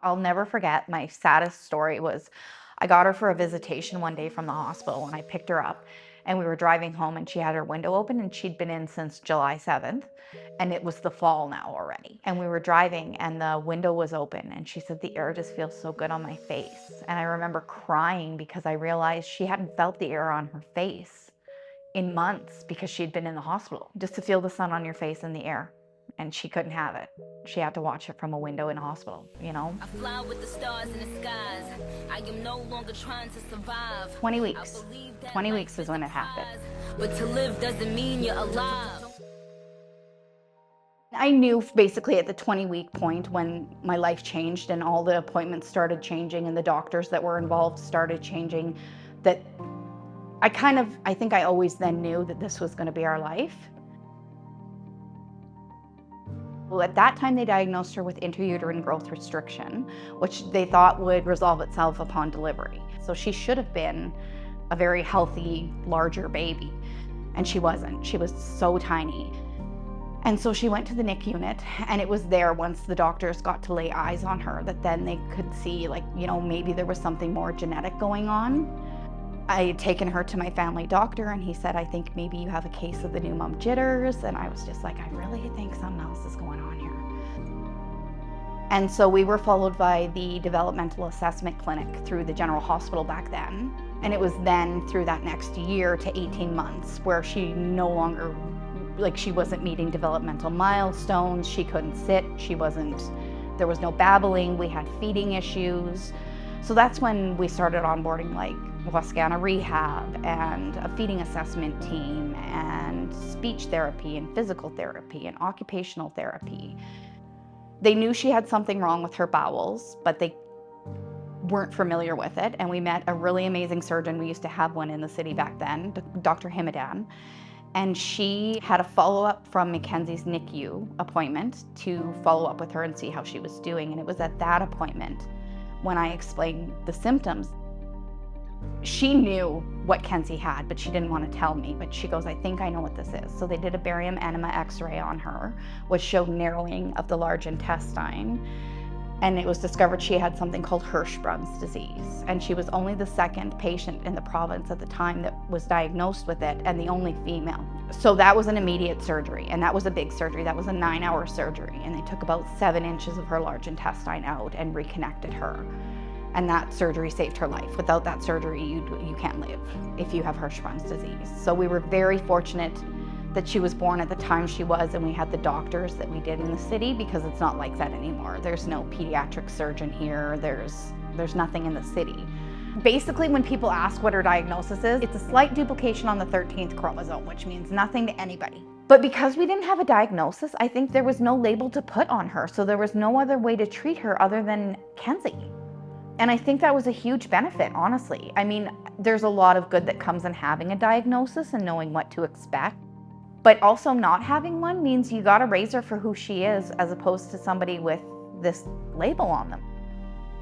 I'll never forget, my saddest story was I got her for a visitation one day from the hospital and I picked her up and we were driving home and she had her window open and she'd been in since July 7th and it was the fall now already. And we were driving and the window was open and she said, the air just feels so good on my face. And I remember crying because I realized she hadn't felt the air on her face in months because she'd been in the hospital. Just to feel the sun on your face and the air. And she couldn't have it. She had to watch it from a window in a hospital, you know? I fly with the stars in the skies. I am no longer trying to survive. 20 weeks. 20 weeks is when it happened. But to live doesn't mean you're alive. I knew basically at the 20-week point when my life changed and all the appointments started changing and the doctors that were involved started changing, that I think I always then knew that this was going to be our life. Well, at that time, they diagnosed her with intrauterine growth restriction, which they thought would resolve itself upon delivery. So she should have been a very healthy, larger baby, and she wasn't. She was so tiny. And so she went to the NIC unit, and it was there once the doctors got to lay eyes on her that then they could see, like, you know, maybe there was something more genetic going on. I had taken her to my family doctor and he said, I think maybe you have a case of the new mum jitters. And I was just like, I really think something else is going on here. And so we were followed by the developmental assessment clinic through the general hospital back then. And it was then through that next year to 18 months where she no longer, like she wasn't meeting developmental milestones. She couldn't sit, there was no babbling. We had feeding issues. So that's when we started onboarding like Wascana rehab and a feeding assessment team and speech therapy and physical therapy and occupational therapy. They knew she had something wrong with her bowels, but they weren't familiar with it. And we met a really amazing surgeon. We used to have one in the city back then, Dr. Himidan. And she had a follow-up from Mackenzie's NICU appointment to follow up with her and see how she was doing. And it was at that appointment when I explained the symptoms. She knew what Kenzie had, but she didn't want to tell me. But she goes, I think I know what this is. So they did a barium enema x-ray on her, which showed narrowing of the large intestine. And it was discovered she had something called Hirschsprung's disease. And she was only the second patient in the province at the time that was diagnosed with it, and the only female. So that was an immediate surgery, and that was a big surgery. That was a 9-hour surgery, and they took about 7 inches of her large intestine out and reconnected her. And that surgery saved her life. Without that surgery, you can't live if you have Hirschsprung's disease. So we were very fortunate that she was born at the time she was, and we had the doctors that we did in the city, because it's not like that anymore. There's no pediatric surgeon here. There's nothing in the city. Basically, when people ask what her diagnosis is, it's a slight duplication on the 13th chromosome, which means nothing to anybody. But because we didn't have a diagnosis, I think there was no label to put on her. So there was no other way to treat her other than Kenzie. And I think that was a huge benefit, honestly. I mean, there's a lot of good that comes in having a diagnosis and knowing what to expect. But also not having one means you gotta raise her for who she is, as opposed to somebody with this label on them.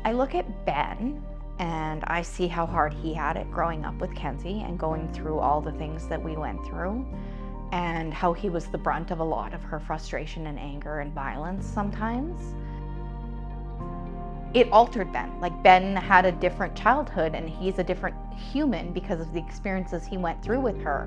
I look at Ben and I see how hard he had it growing up with Kenzie and going through all the things that we went through, and how he was the brunt of a lot of her frustration and anger and violence sometimes. It altered Ben. Like, Ben had a different childhood and he's a different human because of the experiences he went through with her.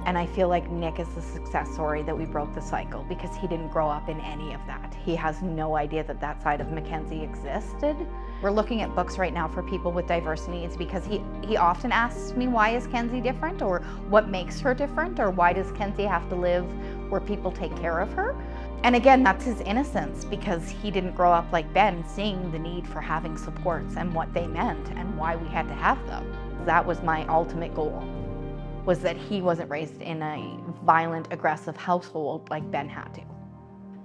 And I feel like Nick is the success story that we broke the cycle, because he didn't grow up in any of that. He has no idea that that side of Mackenzie existed. We're looking at books right now for people with diverse needs, because he often asks me, why is Kenzie different, or what makes her different, or why does Kenzie have to live where people take care of her? And again, that's his innocence, because he didn't grow up like Ben, seeing the need for having supports and what they meant and why we had to have them. That was my ultimate goal, was that he wasn't raised in a violent, aggressive household like Ben had to.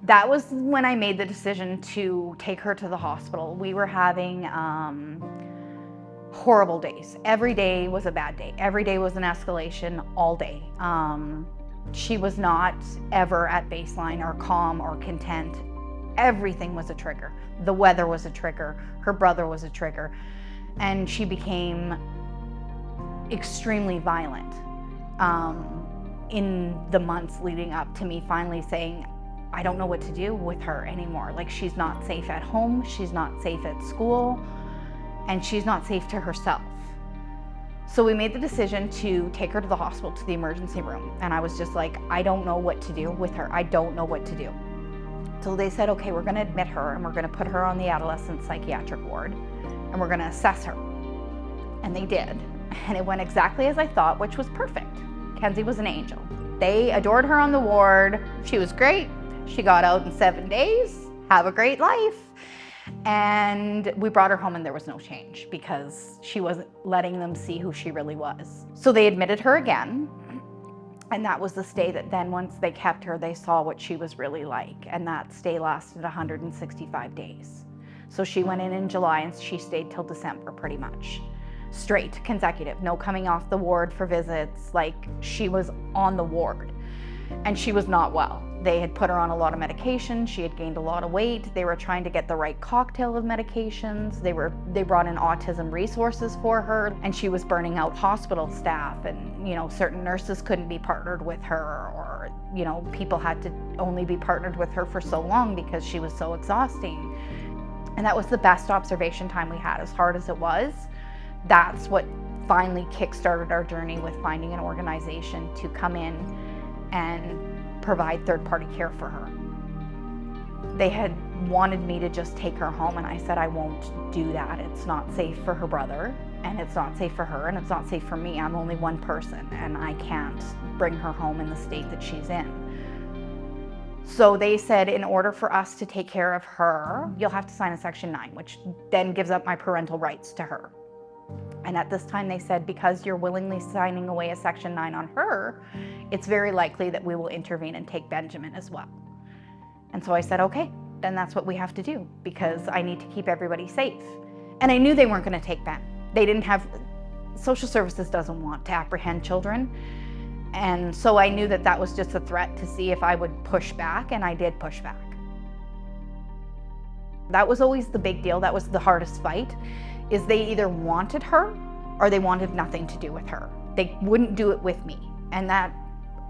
That was when I made the decision to take her to the hospital. We were having horrible days. Every day was a bad day. Every day was an escalation, all day. She was not ever at baseline or calm or content. Everything was a trigger. The weather was a trigger. Her brother was a trigger. And she became extremely violent in the months leading up to me finally saying, I don't know what to do with her anymore. Like, she's not safe at home, she's not safe at school, and she's not safe to herself. So we made the decision to take her to the hospital, to the emergency room. And I was just like, I don't know what to do with her. I don't know what to do. So they said, okay, we're gonna admit her and we're gonna put her on the adolescent psychiatric ward and we're gonna assess her. And they did. And it went exactly as I thought, which was perfect. Kenzie was an angel. They adored her on the ward. She was great. She got out in 7 days. Have a great life. And we brought her home and there was no change because she wasn't letting them see who she really was. So they admitted her again. And that was the stay that then once they kept her, they saw what she was really like. And that stay lasted 165 days. So she went in July and she stayed till December pretty much. Straight, consecutive, no coming off the ward for visits. Like, she was on the ward and she was not well. They had put her on a lot of medication. She had gained a lot of weight. They were trying to get the right cocktail of medications. They brought in autism resources for her, and she was burning out hospital staff, and certain nurses couldn't be partnered with her, or people had to only be partnered with her for so long because she was so exhausting. And that was the best observation time we had. As hard as it was, that's what finally kickstarted our journey with finding an organization to come in and provide third-party care for her. They had wanted me to just take her home, and I said, I won't do that. It's not safe for her brother, and it's not safe for her, and it's not safe for me. I'm only one person, and I can't bring her home in the state that she's in. So they said, in order for us to take care of her, you'll have to sign a Section 9, which then gives up my parental rights to her. And at this time they said, because you're willingly signing away a Section 9 on her, it's very likely that we will intervene and take Benjamin as well. And so I said, okay, then that's what we have to do, because I need to keep everybody safe. And I knew they weren't going to take Ben. They didn't have, social services doesn't want to apprehend children. And so I knew that that was just a threat to see if I would push back, and I did push back. That was always the big deal. That was the hardest fight, is they either wanted her or they wanted nothing to do with her. They wouldn't do it with me. And that,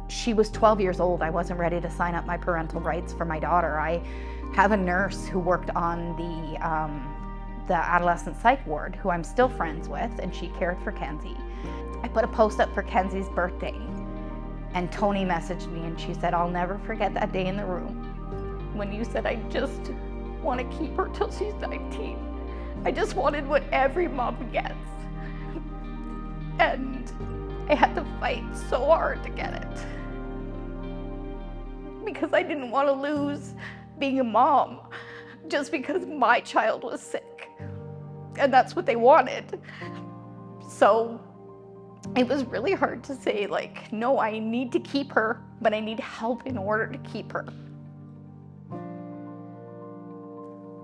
she was 12 years old. I wasn't ready to sign up my parental rights for my daughter. I have a nurse who worked on the adolescent psych ward, who I'm still friends with, and she cared for Kenzie. I put a post up for Kenzie's birthday, and Tony messaged me and she said, I'll never forget that day in the room when you said, I just want to keep her till she's 19. I just wanted what every mom gets. And I had to fight so hard to get it, because I didn't want to lose being a mom just because my child was sick. And that's what they wanted. So it was really hard to say, like, no, I need to keep her, but I need help in order to keep her.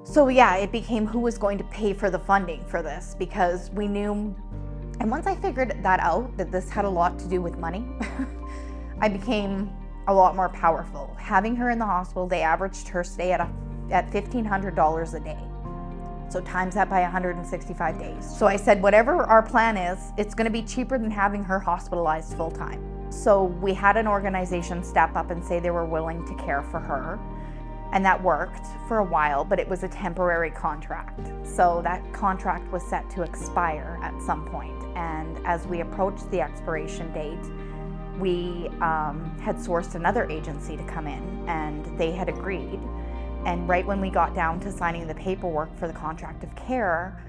So yeah, it became who was going to pay for the funding for this, because we knew, and once I figured that out, that this had a lot to do with money, I became a lot more powerful. Having her in the hospital, they averaged her stay at $1,500 a day. So times that by 165 days. So I said, whatever our plan is, it's gonna be cheaper than having her hospitalized full time. So we had an organization step up and say they were willing to care for her. And that worked for a while, but it was a temporary contract. So that contract was set to expire at some point. And as we approached the expiration date, we had sourced another agency to come in, and they had agreed. And right when we got down to signing the paperwork for the contract of care,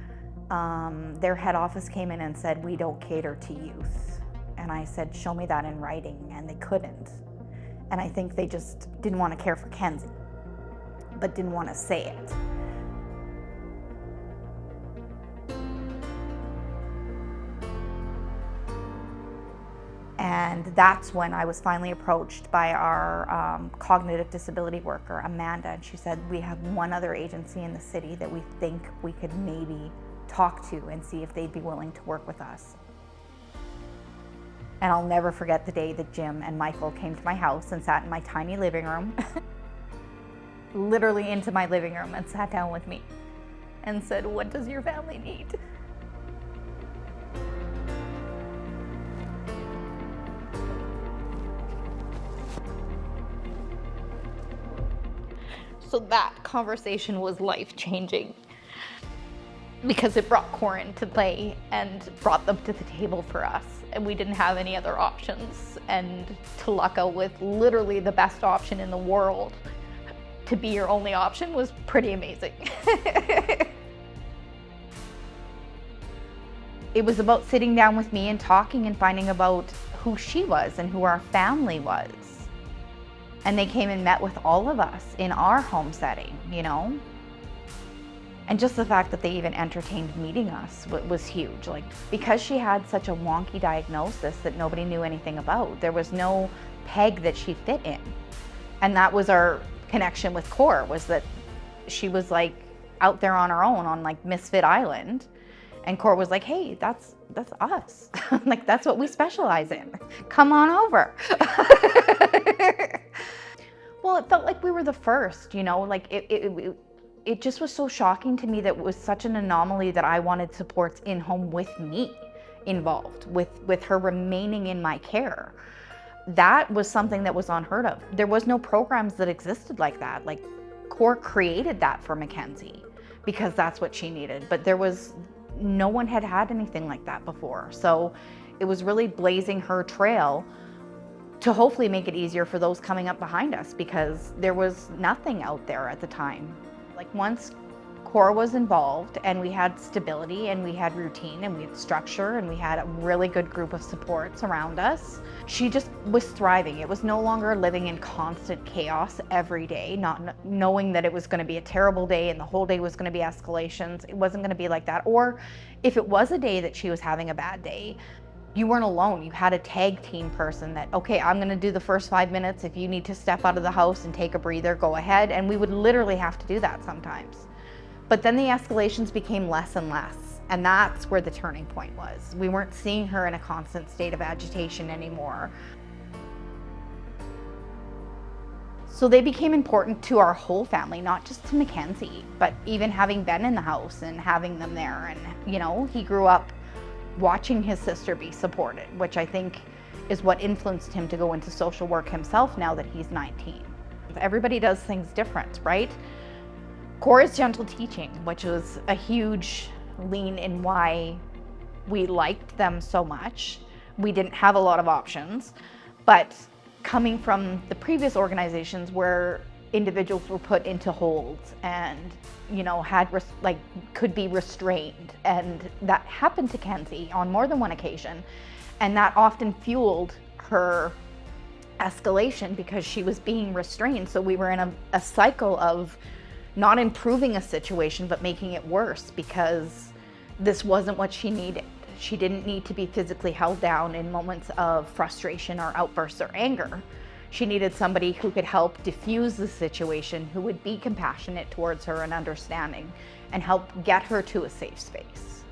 their head office came in and said, we don't cater to youth. And I said, show me that in writing, and they couldn't. And I think they just didn't want to care for Kenzie, but didn't want to say it. And that's when I was finally approached by our cognitive disability worker, Amanda, and she said, we have one other agency in the city that we think we could maybe talk to and see if they'd be willing to work with us. And I'll never forget the day that Jim and Michael came to my house and sat in my tiny living room, literally into my living room, and sat down with me and said, what does your family need? So that conversation was life-changing because it brought COR into play and brought them to the table for us. And we didn't have any other options. And to luck out with literally the best option in the world to be your only option was pretty amazing. It was about sitting down with me and talking and finding about who she was and who our family was. And they came and met with all of us in our home setting, you know? And just the fact that they even entertained meeting us was huge. Like, because she had such a wonky diagnosis that nobody knew anything about, there was no peg that she fit in. And that was our connection with COR, was that she was like out there on her own on like Misfit Island. And COR was like, hey, that's us. Like, that's what we specialize in. Come on over. Well, it felt like we were the first, you know, like it just was so shocking to me that it was such an anomaly that I wanted supports in home with me involved, with her remaining in my care. That was something that was unheard of. There was no programs that existed like that. Like, COR created that for Mackenzie because that's what she needed. But no one had anything like that before. So it was really blazing her trail to hopefully make it easier for those coming up behind us, because there was nothing out there at the time. Like, once COR was involved and we had stability and we had routine and we had structure and we had a really good group of supports around us, she just was thriving. It was no longer living in constant chaos every day, not knowing that it was going to be a terrible day and the whole day was going to be escalations. It wasn't going to be like that. Or if it was a day that she was having a bad day, you weren't alone. You had a tag team person that, okay, I'm gonna do the first 5 minutes. If you need to step out of the house and take a breather, go ahead. And we would literally have to do that sometimes. But then the escalations became less and less. And that's where the turning point was. We weren't seeing her in a constant state of agitation anymore. So they became important to our whole family, not just to Mackenzie, but even having Ben in the house and having them there. And, you know, he grew up watching his sister be supported, which I think is what influenced him to go into social work himself now that he's 19. Everybody does things different, right? COR is gentle teaching, which was a huge lean in why we liked them so much. We didn't have a lot of options, but coming from the previous organizations where individuals were put into holds and, you know, could be restrained, and that happened to Kenzie on more than one occasion, and that often fueled her escalation because she was being restrained. So we were in a cycle of not improving a situation but making it worse, because this wasn't what she needed. She didn't need to be physically held down in moments of frustration or outbursts or anger. She needed somebody who could help diffuse the situation, who would be compassionate towards her and understanding, and help get her to a safe space.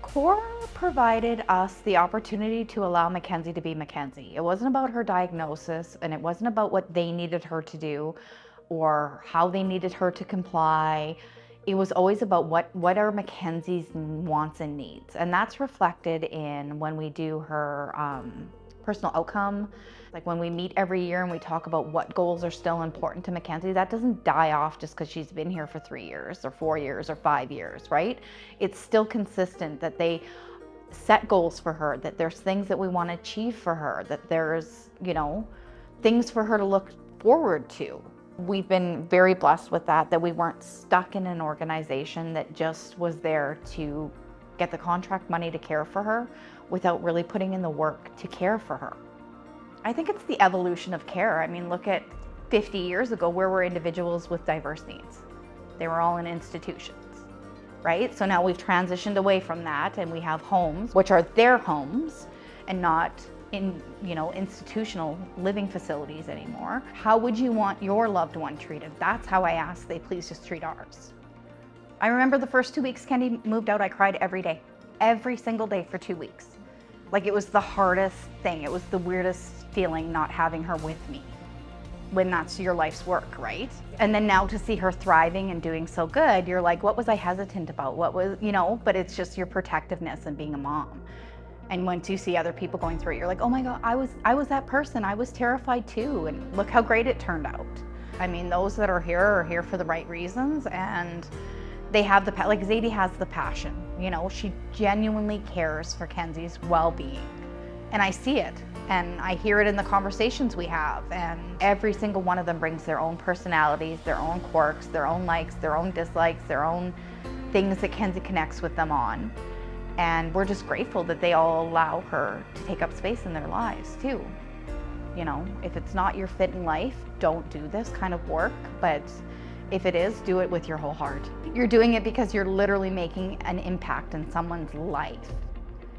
COR provided us the opportunity to allow Mackenzie to be Mackenzie. It wasn't about her diagnosis, and it wasn't about what they needed her to do or how they needed her to comply. It was always about what are Mackenzie's wants and needs. And that's reflected in when we do her personal outcome. Like, when we meet every year and we talk about what goals are still important to Mackenzie, that doesn't die off just because she's been here for 3 years or 4 years or 5 years, right? It's still consistent that they set goals for her, that there's things that we want to achieve for her, that there's, you know, things for her to look forward to. We've been very blessed with that we weren't stuck in an organization that just was there to get the contract money to care for her without really putting in the work to care for her. I think it's the evolution of care. I mean, look at 50 years ago, where were individuals with diverse needs? They were all in institutions, right? So now we've transitioned away from that, and we have homes, which are their homes and not in, you know, institutional living facilities anymore. How would you want your loved one treated? That's how I asked they please just treat ours. I remember the first 2 weeks Kenny moved out, I cried every day, every single day for 2 weeks. Like, it was the hardest thing. It was the weirdest feeling not having her with me, when that's your life's work, right? And then now to see her thriving and doing so good, you're like, what was I hesitant about? What was, you know, but it's just your protectiveness and being a mom. And once you see other people going through it, you're like, oh my God, I was that person. I was terrified too. And look how great it turned out. I mean, those that are here for the right reasons, and they have like Zadie has the passion, you know, she genuinely cares for Kenzie's well-being. And I see it, and I hear it in the conversations we have, and every single one of them brings their own personalities, their own quirks, their own likes, their own dislikes, their own things that Kenzie connects with them on. And we're just grateful that they all allow her to take up space in their lives too. You know, if it's not your fit in life, don't do this kind of work, but if it is, do it with your whole heart. You're doing it because you're literally making an impact in someone's life.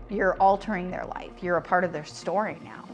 You're altering their life. You're a part of their story now.